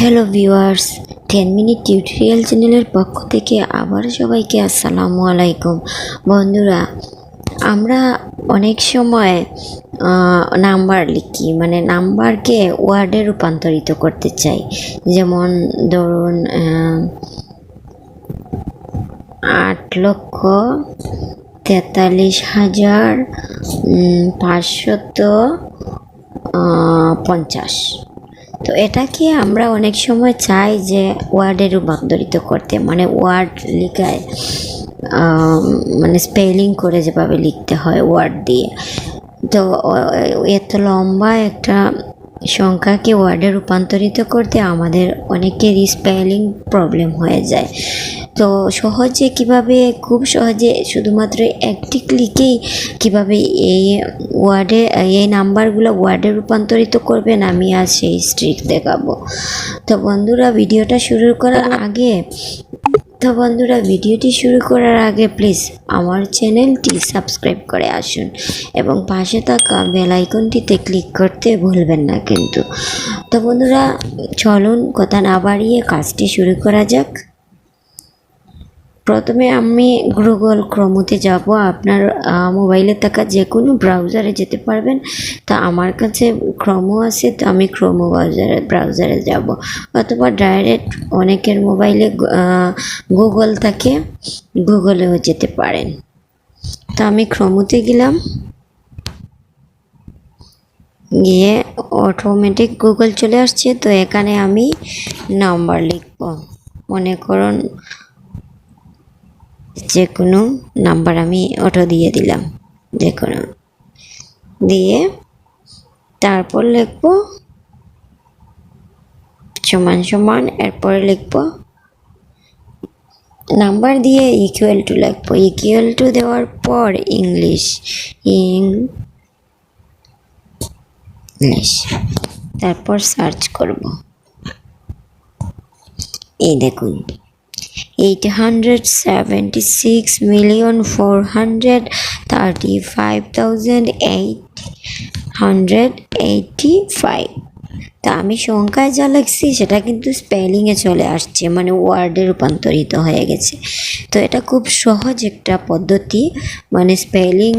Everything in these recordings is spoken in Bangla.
হ্যালো ভিউয়ার্স, 10 মিনিট টিউটোরিয়াল চ্যানেলের পক্ষ থেকে আবার সবাইকে আসসালামু আলাইকুম। বন্ধুরা, আমরা অনেক সময় নাম্বার লিখি, মানে নাম্বারকে ওয়ার্ডে রূপান্তরিত করতে চাই। যেমন ধরুন 8,43,550। তো এটাকে আমরা অনেক সময় চাই যে ওয়ার্ডে রূপান্তরিত করতে, মানে ওয়ার্ড লেখায় মানে স্পেলিং করে যেভাবে লিখতে হয় ওয়ার্ড দিয়ে। তো এত লম্বা একটা সংখ্যাকে ওয়ার্ডে রূপান্তরিত করতে আমাদের অনেকেরই স্পেলিং প্রবলেম হয়ে যায়। তো সহজে কিভাবে, খুব সহজে শুধুমাত্র একটি ক্লিকেই কিভাবে এই নাম্বারগুলো ওয়ার্ডে রূপান্তরিত করবেন, আমি আজ সেই ট্রিক দেখাবো। তো বন্ধুরা, ভিডিওটি শুরু করার আগে প্লিজ আমার চ্যানেলটি সাবস্ক্রাইব করে আসুন এবং পাশে থাকা বেল আইকনটিতে ক্লিক করতে ভুলবেন না কিন্তু। তো বন্ধুরা, চলুন কথা না বাড়িয়ে কাজটি শুরু করা যাক। প্রথমে আমি গুগল ক্রোমতে যাব। আপনার মোবাইলে থাকা যে কোনো ব্রাউজারে যেতে পারবেন। তা আমার কাছে ক্রোমো আছে, তো আমি ক্রোমো ব্রাউজারে যাব, অথবা ডাইরেক্ট অনেকের মোবাইলে গুগল থাকে, গুগলেও যেতে পারেন। তো আমি ক্রোমোতে গেলাম, গিয়ে অটোমেটিক গুগল চলে আসছে। তো এখানে আমি নাম্বার লিখব, মনে করুন যে কোনো নাম্বার আমি অটো দিয়ে দিলাম, যে কোনো দিয়ে তারপর লিখব সমান সমান, এরপরে লিখব নাম্বার দিয়ে ইকুয়াল টু লিখব, ইকুয়াল টু দেওয়ার পর ইংলিশ, তারপর সার্চ করব। এই দেখুন 876,435,885। তা আমি সংখ্যায় যা লিখছি সেটা কিন্তু স্পেলিংয়ে চলে আসছে, মানে ওয়ার্ডে রূপান্তরিত হয়ে গেছে। তো এটা খুব সহজ একটা পদ্ধতি, মানে স্পেলিং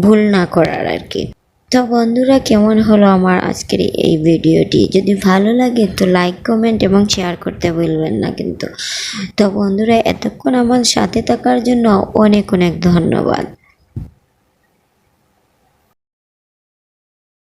ভুল না করার আর কি। তো বন্ধুরা, কেমন হলো আমার আজকের এই ভিডিওটি? যদি ভালো লাগে তো লাইক, কমেন্ট এবং শেয়ার করতে ভুলবেন না কিন্তু। তো বন্ধুরা, এতক্ষণ আমার সাথে থাকার জন্য অনেক অনেক ধন্যবাদ।